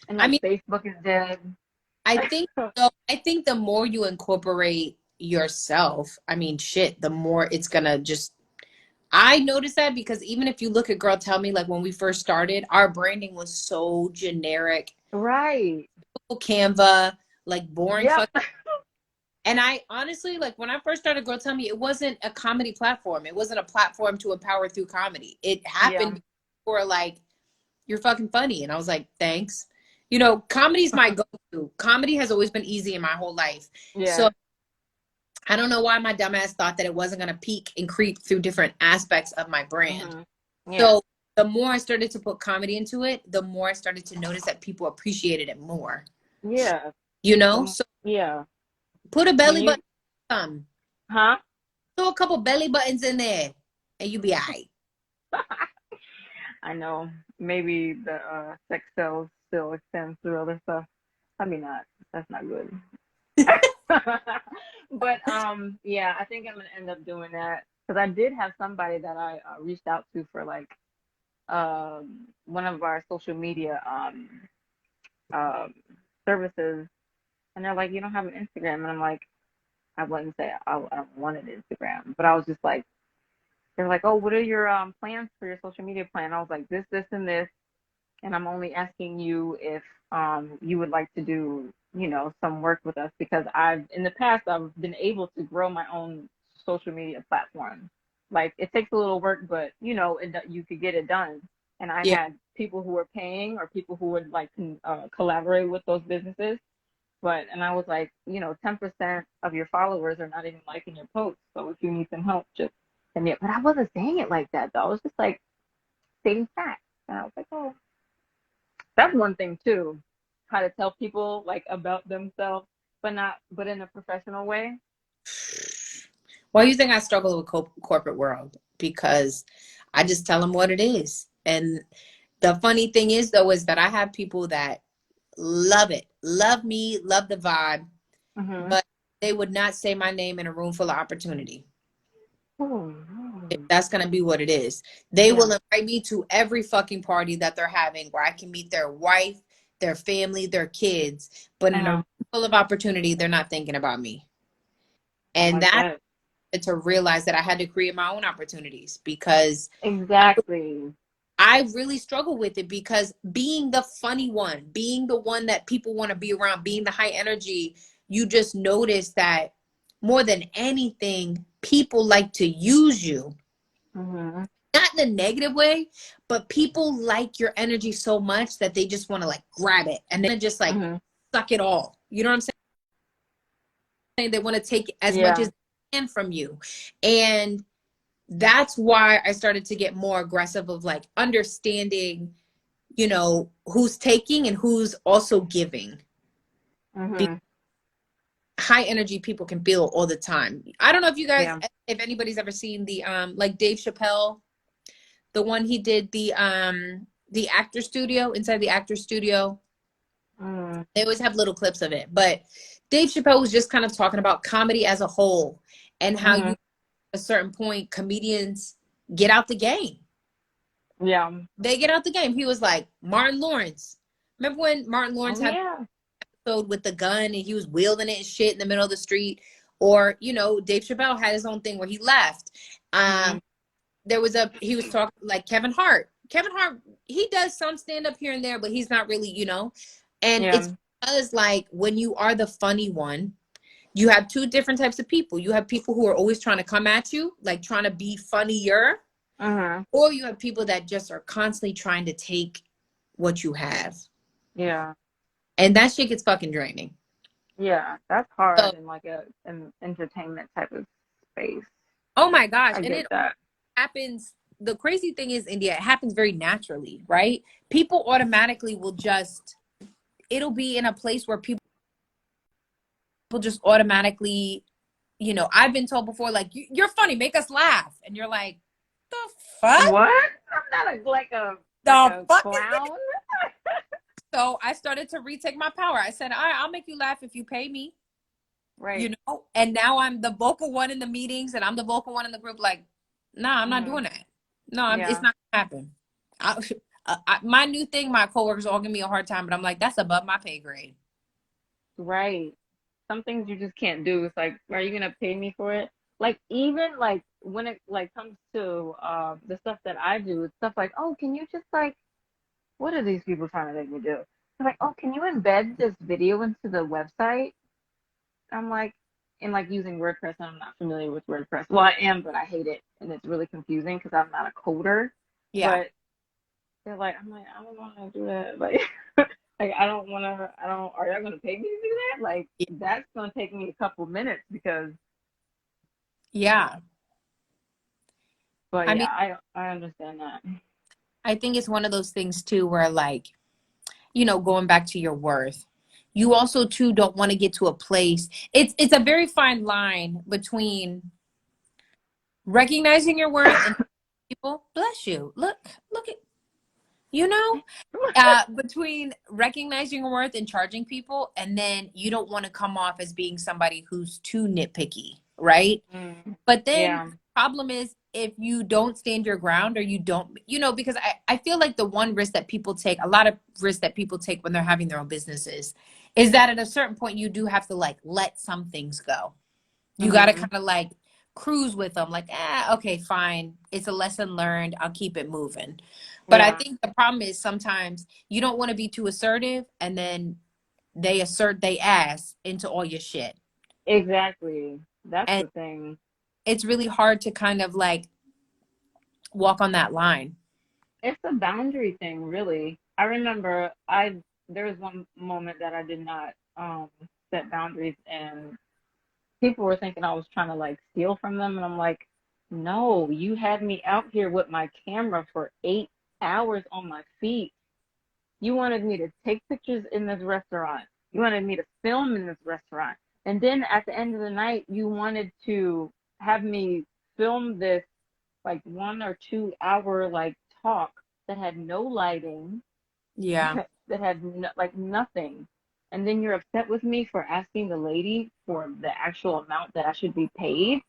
and I like mean, Facebook is dead. I think so. I think the more you incorporate yourself, I mean, shit, the more it's gonna just. I noticed that because even if you look at Girltellme, like when we first started, our branding was so generic, Right. Canva, like boring Yep. fuck. And I honestly, like when I first started Girltellme, it wasn't a comedy platform. It wasn't a platform to empower through comedy. It Yeah. happened for like you're fucking funny. And I was like, thanks. You know, comedy's my go-to. Comedy has always been easy in my whole life. So Yeah. I don't know why my dumbass thought that it wasn't going to peek and creep through different aspects of my brand. Hmm. Yeah. So the more I started to put comedy into it, the more I started to notice that people appreciated it more. Yeah. You know? So Yeah. put a When belly you button on. huh? Throw a couple belly buttons in there and you be all right. I know. Maybe the sex cells still extend through other stuff. I mean not. That's not good. But yeah, I think I'm gonna end up doing that because I did have somebody that I reached out to for like one of our social media um services, and they're like, you don't have an Instagram, and I'm like, I wouldn't say I don't want an Instagram, but I was just like, they're like, oh, what are your plans for your social media plan? I was like, this, and this, and I'm only asking you if you would like to do, you know, some work with us because I've in the past I've been able to grow my own social media platform. Like it takes a little work, but you know, you could get it done. And I Yeah. had people who were paying or people who would like collaborate with those businesses. And I was like, you know, 10% of your followers are not even liking your posts. So if you need some help, just send me. But I wasn't saying it like that though. I was just like stating facts. And I was like, oh, that's one thing too, how to tell people like about themselves, but in a professional way. Why do you think I struggle with corporate world? Because I just tell them what it is. And the funny thing is, though, is that I have people that love it, love me, love the vibe, Mm-hmm. but they would not say my name in a room full of opportunity. Oh, If that's going to be what it is, they yeah. will invite me to every fucking party that they're having where I can meet their wife, their family, their kids. But in a room Uh-huh. full of opportunity, they're not thinking about me. I And like that that. to realize that I had to create my own opportunities because Exactly. I really struggle with it, because being the funny one, being the one that people want to be around, being the high energy, you just notice that more than anything, people like to use you. Mm-hmm. Not in a negative way, but people like your energy so much that they just want to like grab it and then just like Mm-hmm. suck it all. You know what I'm saying? They want to take as much as Yeah. they can from you. And that's why I started to get more aggressive of like understanding, who's taking and who's also giving. Because Mm-hmm. high energy people can feel all the time. I don't know if you guys, Yeah. if anybody's ever seen the like Dave Chappelle, the one he did, the actor studio, inside the actor studio. Mm-hmm. They always have little clips of it, but Dave Chappelle was just kind of talking about comedy as a whole and how you, Mm-hmm. at a certain point, comedians get out the game. Yeah. They get out the game. He was like, Martin Lawrence. Remember when Martin Lawrence Oh had yeah. an episode with the gun and he was wielding it and shit in the middle of the street? Or, Dave Chappelle had his own thing where he left. Mm-hmm. He was talking like Kevin Hart. Kevin Hart, he does some stand up here and there, but he's not really. And it's Yeah. because like when you are the funny one, you have two different types of people. You have people who are always trying to come at you, like trying to be funnier, Mm-hmm. or you have people that just are constantly trying to take what you have. Yeah. And that shit gets fucking draining. Yeah. That's So, hard in like an entertainment type of space. oh my gosh. I And get it that. happens. The crazy thing is, India, it happens very naturally, right? People automatically will just, it'll be in a place where people just automatically, I've been told before, like, you're funny, make us laugh. And you're like, the fuck? What? I'm not like The a fuck is this? clown. So I started to retake my power. I said, all right, I'll make you laugh if you pay me, Right. And now I'm the vocal one in the meetings and I'm the vocal one in the group. Like, nah, I'm not Mm-hmm. doing that. No, it's Yeah. not gonna happen. I, my new thing, my coworkers all give me a hard time, but I'm like, that's above my pay grade. Right. Some things you just can't do. It's like, are you gonna pay me for it? Like even like when it like comes to the stuff that I do, it's stuff like, oh, can you just like, what are these people trying to make me do? It's like, oh, can you embed this video into the website? I'm like, and like using WordPress, and I'm not familiar with WordPress. Well, I am, but I hate it, and it's really confusing because I'm not a coder. Yeah. But they're like, I'm like, I don't want to do that. Like, like I don't want to. I don't. Are y'all gonna pay me to do that? Like, that's gonna take me a couple minutes because. Yeah. But I yeah, mean, I understand that. I think it's one of those things too where like, going back to your worth, you also too don't want to get to a place. It's a very fine line between recognizing your worth and people, bless you. Look at, between recognizing your worth and charging people, and then you don't want to come off as being somebody who's too nitpicky, right? Mm, But then yeah. problem is if you don't stand your ground, or you don't, because I feel like the one risk that people take, a lot of risks that people take when they're having their own businesses, is that at a certain point you do have to like let some things go. You got to Hmm. kind of like cruise with them, like, okay, fine. It's a lesson learned. I'll keep it moving. But I Yeah. think the problem is sometimes you don't want to be too assertive, and then they assert they ass into all your shit. Exactly. That's And the thing. it's really hard to kind of like walk on that line. It's a boundary thing, really. I remember there was one moment that I did not set boundaries, and people were thinking I was trying to like steal from them, and I'm like, no, you had me out here with my camera for 8 hours on my feet. You wanted me to take pictures in this restaurant. You wanted me to film in this restaurant. And then at the end of the night, you wanted to have me film this like 1 or 2 hour like talk that had no lighting, Yeah. that had no, like nothing. And then you're upset with me for asking the lady for the actual amount that I should be paid.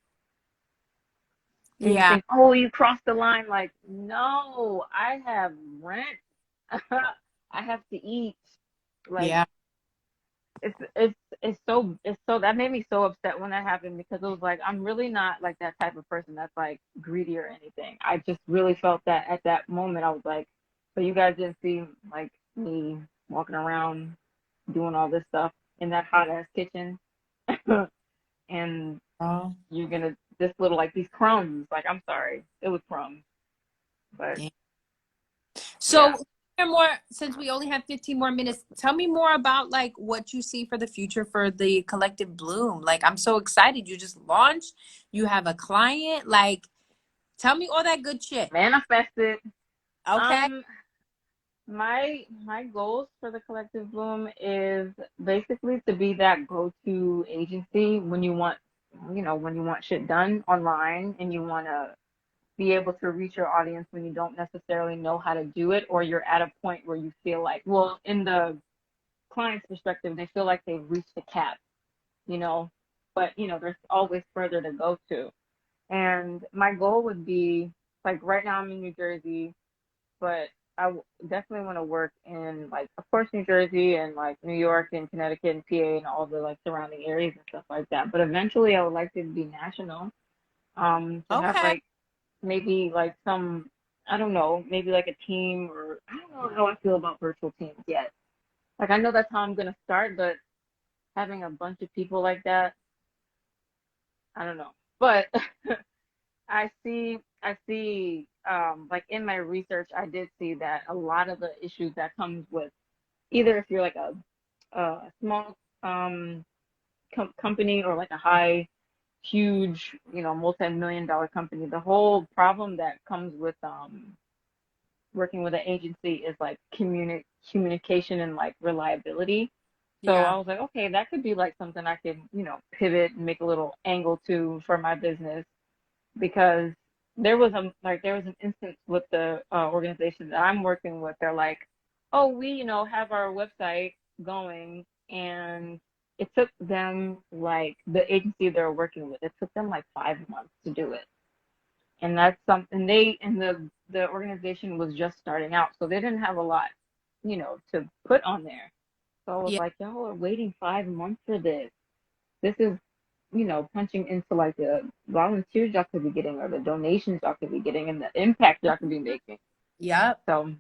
And you Yeah. think, oh, you crossed the line. Like, no, I have rent. I have to eat. Like, Yeah. it's so that made me so upset when that happened because it was like I'm really not like that type of person that's like greedy or anything. I just really felt that at that moment I was like, so you guys didn't see like me walking around doing all this stuff in that hot ass kitchen, and Oh, you're gonna this little like these crumbs. Like I'm sorry, it was crumbs, but damn. So yeah. more, since we only have 15 more minutes, tell me more about like what you see for the future for the Collective Bloom. Like, I'm so excited. You just launched, you have a client. Like, tell me all that good shit. Manifested. Okay. Um, my goals for the Collective Bloom is basically to be that go-to agency when you want, when you want shit done online and you want to be able to reach your audience when you don't necessarily know how to do it, or you're at a point where you feel like, well, in the client's perspective, they feel like they've reached a cap, you know, but there's always further to go to. And my goal would be like right now I'm in New Jersey, but definitely want to work in like of course New Jersey and like New York and Connecticut and PA and all the like surrounding areas and stuff like that. But eventually I would like to be national. To have Okay. like maybe like some, I don't know, maybe like a team, or I don't know how I feel about virtual teams yet. Like I know that's how I'm gonna start, but having a bunch of people like that, I don't know. But I see like in my research I did see that a lot of the issues that comes with either if you're like a small company or like a huge, multi-million dollar company, the whole problem that comes with working with an agency is like communication and like reliability. So Yeah. I was like, okay, that could be like something I could, pivot and make a little angle to for my business, because there was an instance with the organization that I'm working with. They're like, oh, we have our website going, and it took them like the agency they're working with. It took them like 5 months to do it, and that's something they and the organization was just starting out, so they didn't have a lot, to put on there. So I was Yeah. like, y'all are waiting 5 months for this. This is punching into like the volunteers y'all could be getting or the donations y'all could be getting and the impact y'all could be making. Yep. So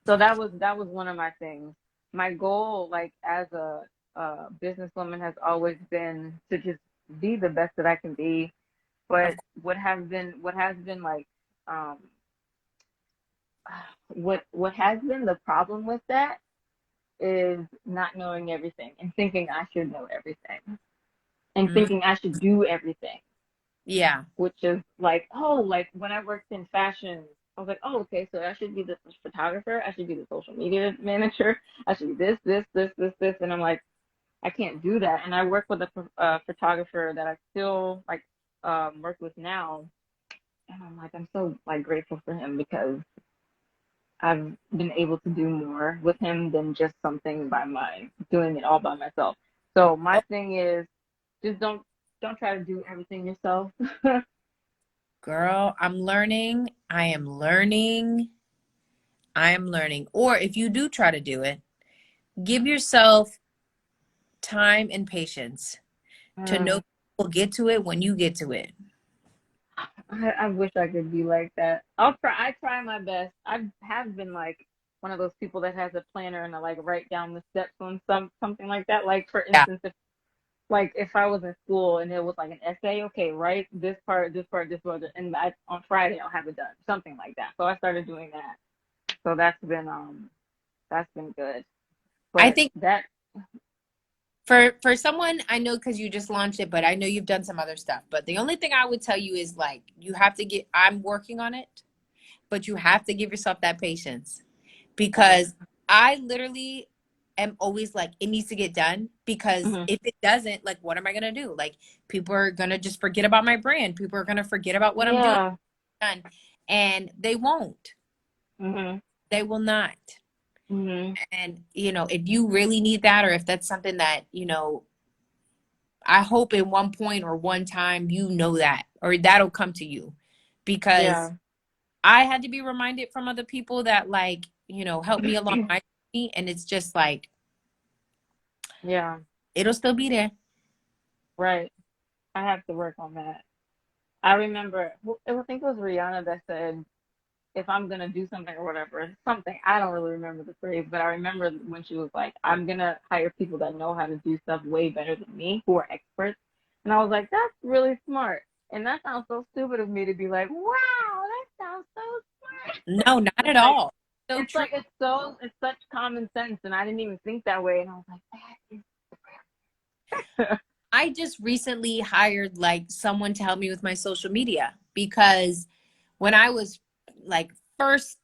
that was one of my things. My goal, like as a businesswoman, has always been to just be the best that I can be. Of But course. what has been like um what has been the problem with that is not knowing everything and thinking I should know everything and Mm, thinking I should do everything, yeah. which is like, oh, like when I worked in fashion, I was like, oh, okay, so I should be the photographer, I should be the social media manager, I should be this, and I'm like, I can't do that. And I work with a photographer that I still like work with now, and I'm like, I'm so like grateful for him because I've been able to do more with him than just something by doing it all by myself. So my Oh, thing is just don't try to do everything yourself. girl, I'm learning. I am learning. I am learning. Or if you do try to do it, give yourself time and patience to know Mm. you'll get to it when you get to it. I wish I could be like that. I try my best. I have been like one of those people that has a planner and I like write down the steps on something like that. Like for Yeah. instance, if I was in school and it was like an essay, okay, write this part, this part, this part, and on Friday I'll have it done. Something like that. So I started doing that. So that's been good. I But think that for someone, I know because you just launched it, but I know you've done some other stuff. But the only thing I would tell you is like you have to get I'm working on it, but you have to give yourself that patience right. because I literally am always like it needs to get done because Hmm. if it doesn't, like what am I gonna do? Like people are gonna just forget about my brand. People are gonna forget about what I'm doing Yeah. done. And they won't. Mhm. They will not. Mhm. And if you really need that or if that's something that, I hope in one point or one time you know that or that'll come to you because Yeah. I had to be reminded from other people that like, help me along my journey and it's just like Yeah. It'll still be there. Right. I have to work on that. I remember, I think it was Rihanna that said, if I'm gonna do something or whatever, something, I don't really remember the phrase, but I remember when she was like, I'm gonna hire people that know how to do stuff way better than me, who are experts. And I was like, that's really smart. And that sounds so stupid of me to be like, wow, that sounds so smart. No, not It's at like, all. So true. it's such common sense, and I didn't even think that way. And I was like, that is. I just recently hired like someone to help me with my social media because when I was like first,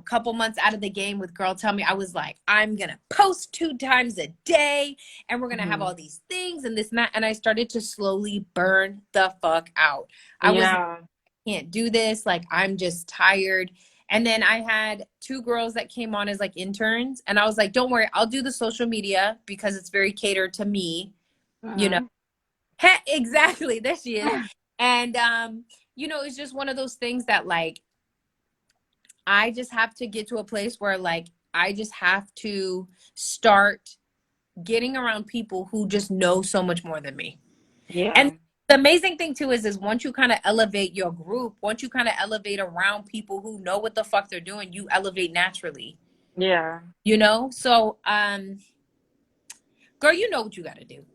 couple months out of the game with Girltellme, I was like, I'm gonna post 2 times a day and we're gonna have Mhm. all these things and this and that. And I started to slowly burn the fuck out. I was like, Yeah. I can't do this. Like, I'm just tired. And then I had 2 girls that came on as like interns, and I was like, don't worry, I'll do the social media because it's very catered to me, you know. Mhm. Exactly. There she is. And it's just one of those things that like I just have to get to a place where like I just have to start getting around people who just know so much more than me. And Yeah. the amazing thing too is once you kind of elevate your group, once you kind of elevate around people who know what the fuck they're doing, you elevate naturally. Yeah. So girl, you know what you got to do.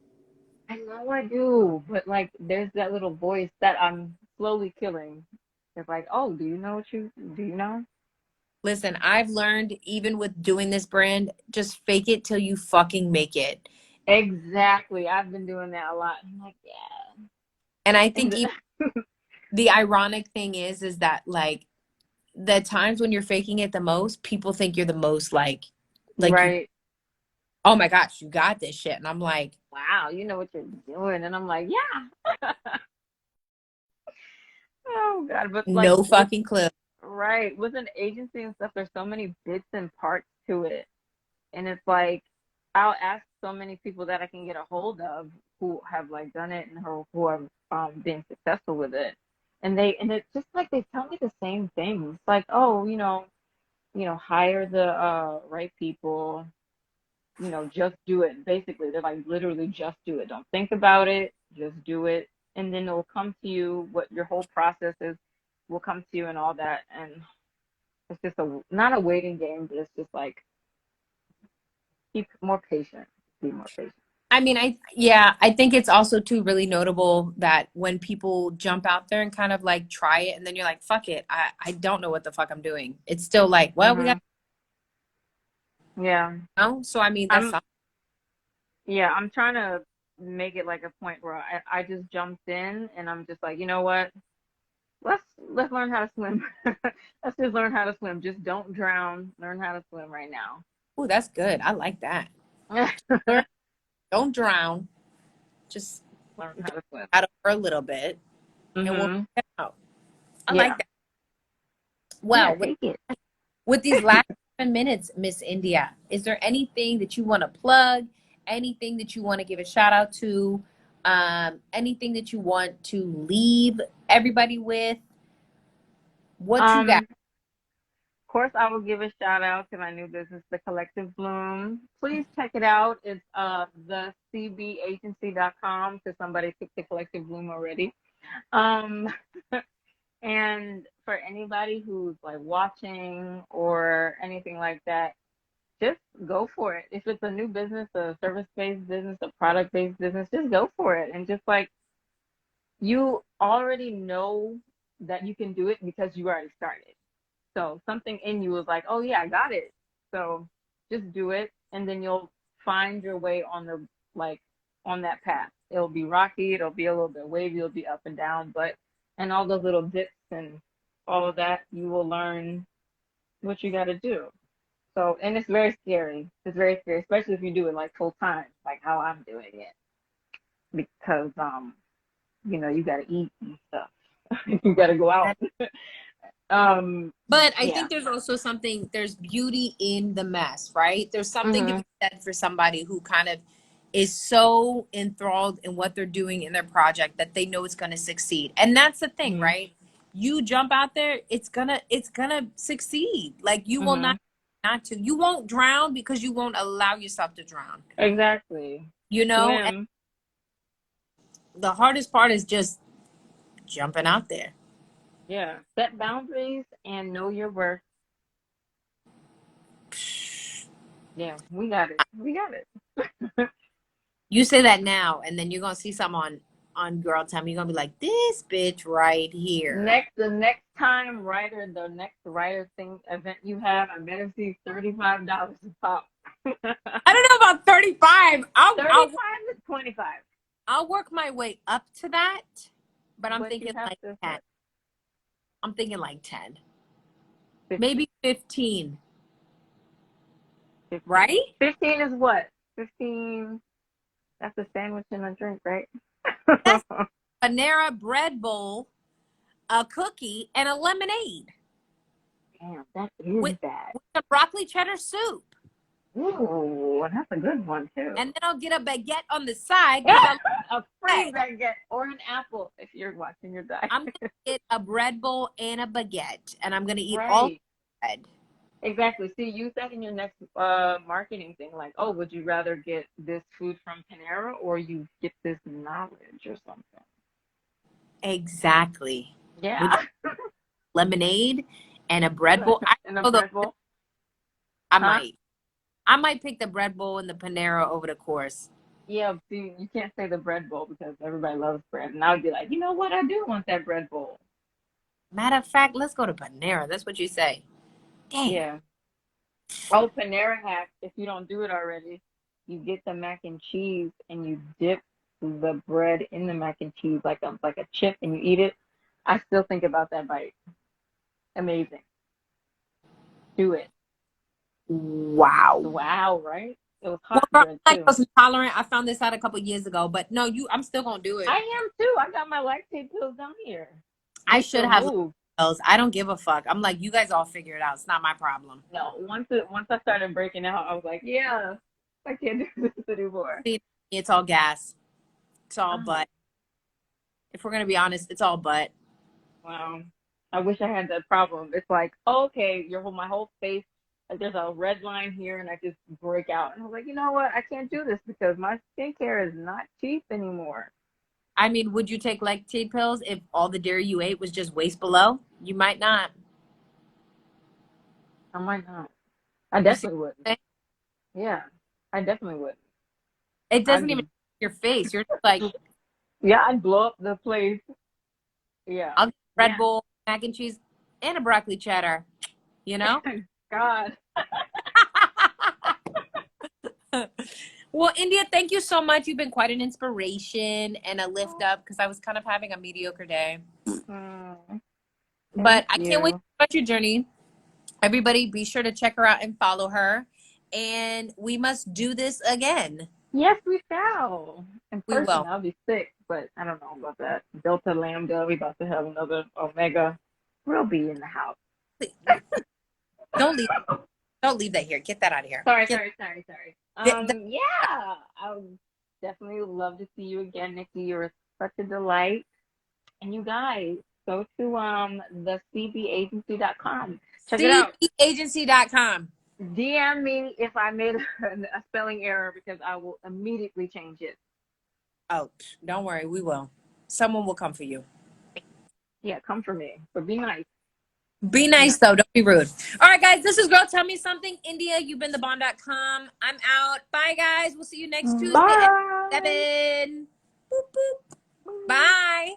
I know I do, but like there's that little voice that I'm slowly killing. It's like, oh, do you know? Listen, I've learned even with doing this brand, just fake it till you fucking make it. Exactly. I've been doing that a lot. I'm like, yeah. And I think And even the ironic thing is that like the times when you're faking it the most, people think you're the most like you, right. oh my gosh, you got this shit. And I'm like, Wow, you know what you're doing. And I'm like, yeah. Oh God. But like no with fucking clue. right, with an agency and stuff, there's so many bits and parts to it. And it's like I'll ask so many people that I can get a hold of who have like done it and who have been successful with it. And it's just like they tell me the same thing. It's like, oh, hire the right people, just do it. Basically, they're like literally just do it. Don't think about it, just do it. And then it will come to you what your whole process is will come to you and all that. And it's just not a waiting game, but it's just like keep more patient. Be more patient. I mean, I think it's also too really notable that when people jump out there and kind of like try it and then you're like, fuck it. I don't know what the fuck I'm doing. It's still like, well, we got Hmm. Yeah. to know. So I mean, that's I'm yeah, I'm trying to make it like a point where I just jumped in and I'm just like, you know what? Let's learn how to swim. Let's just learn how to swim. Just don't drown. Learn how to swim right now. oh, that's good. I like that. Learn, don't drown. Just Learn how to swim. out of for a little bit and we'll Hmm. figure it out. I like Yeah. that. Yeah, Well, take it. with these last 7 minutes, Miss India, is there anything that you want to plug? Anything that you want to give a shout out to? Anything that you want to leave everybody with? What you got? Of course, I will give a shout out to my new business, The Collective Bloom. Please check it out. It's thecbagency.com because somebody took The Collective Bloom already. Um, and for anybody who's like watching or anything like that, just go for it. If it's a new business, a service-based business, a product-based business, just go for it. And just like you already know that you can do it because you already started. So something in you is like, oh yeah, I got it. So just do it, and then you'll find your way on the like on that path. It'll be rocky, it'll be a little bit wavy, it'll be up and down, but and all those little dips and all of that, you will learn what you got to do. So, and it's very scary. It's very scary, especially if you do it like full time, like how I'm doing it, because you got to eat and stuff. You got to go out. But I Yeah. think there's also there's beauty in the mess, right? There's something to Mhm. be said for somebody who kind of is so enthralled in what they're doing in their project that they know it's going to succeed. And that's the thing, Mhm. right? You jump out there, it's gonna succeed. Like you will not Mhm. not to. You won't drown because you won't allow yourself to drown. Exactly. You know, and Swim. the hardest part is just jumping out there. Yeah. Set boundaries and know your worth. Yeah, we got it. We got it. You say that now, and then you're gonna see something on Girltellme. You're gonna be like, this bitch right here. The next time writer, the next writer thing event you have, I better see $35 a pop. I don't know about 35. 35 is 25. I'll work my way up to that, but I'm But you thinking have like to 10. I'm thinking like 10. 15. Maybe 15. 15. Right? 15 is what? 15. That's a sandwich and a drink, right? That's a Panera bread bowl, a cookie, and a lemonade. Damn, that is bad. With a broccoli cheddar soup. Ooh, that's a good one too. And then I'll get a baguette on the side because A free baguette or an apple if you're watching your diet. I'm gonna get a bread bowl and a baguette, and I'm gonna eat Right. all bread. Exactly. See, use that in your next marketing thing. Like, oh, would you rather get this food from Panera or you get this knowledge or something? Exactly. Yeah. With lemonade and a bread bowl. And a bread bowl. I might pick the bread bowl and the Panera over the course. Yeah, see, you can't say the bread bowl because everybody loves bread. And I would be like, you know what? I do want that bread bowl. Matter of fact, let's go to Panera. That's what you say. Damn. Yeah. Oh, Panera hack. If you don't do it already, you get the mac and cheese and you dip the bread in the mac and cheese like a chip and you eat it. I still think about that bite. Amazing. Do it. Wow. Wow, right? It was hot Well, bread I'm too. lactose intolerant. I found this out a couple years ago, but no, I'm still gonna do it. I am too. I got my lactate pills down here. I should have pills. I don't give a fuck. I'm like, you guys all figure it out. It's not my problem. No, once I started breaking out, I was like, yeah, I can't do this anymore. It's all gas. It's all butt. If we're gonna be honest, it's all butt. Wow. I wish I had that problem. It's like, okay, my whole face, like there's a red line here, and I just break out. And I was like, you know what? I can't do this because my skincare is not cheap anymore. I mean, would you take lactate pills if all the dairy you ate was just waist below? You might not. I might not. I definitely wouldn't. Yeah, I definitely would. It doesn't even your face. You're just like, yeah, I'd blow up the place. Yeah. I'll get Red Bull, mac and cheese, and a broccoli cheddar. You know? God. Well, India, thank you so much. You've been quite an inspiration and a lift up because I was kind of having a mediocre day. But I can't wait to hear about your journey. Everybody, be sure to check her out and follow her. And we must do this again. Yes, we shall. In person, we will. I'll be sick, but I don't know about that. Delta Lambda, we about to have another Omega. We'll be in the house. Don't leave that here. Get that out of here. Sorry. Yeah, I would definitely love to see you again, Nikki. You're such a delight. And you guys, go to the cbagency.com. Check it out. cbagency.com. DM me if I made a spelling error because I will immediately change it. Oh, don't worry. We will. Someone will come for you. Yeah, come for me. But be nice. Be nice, though. Don't be rude. All right, guys. This is Girl Tell Me Something. India, you've been thebond.com. I'm out. Bye, guys. We'll see you next Tuesday at 7. Boop, boop. Bye.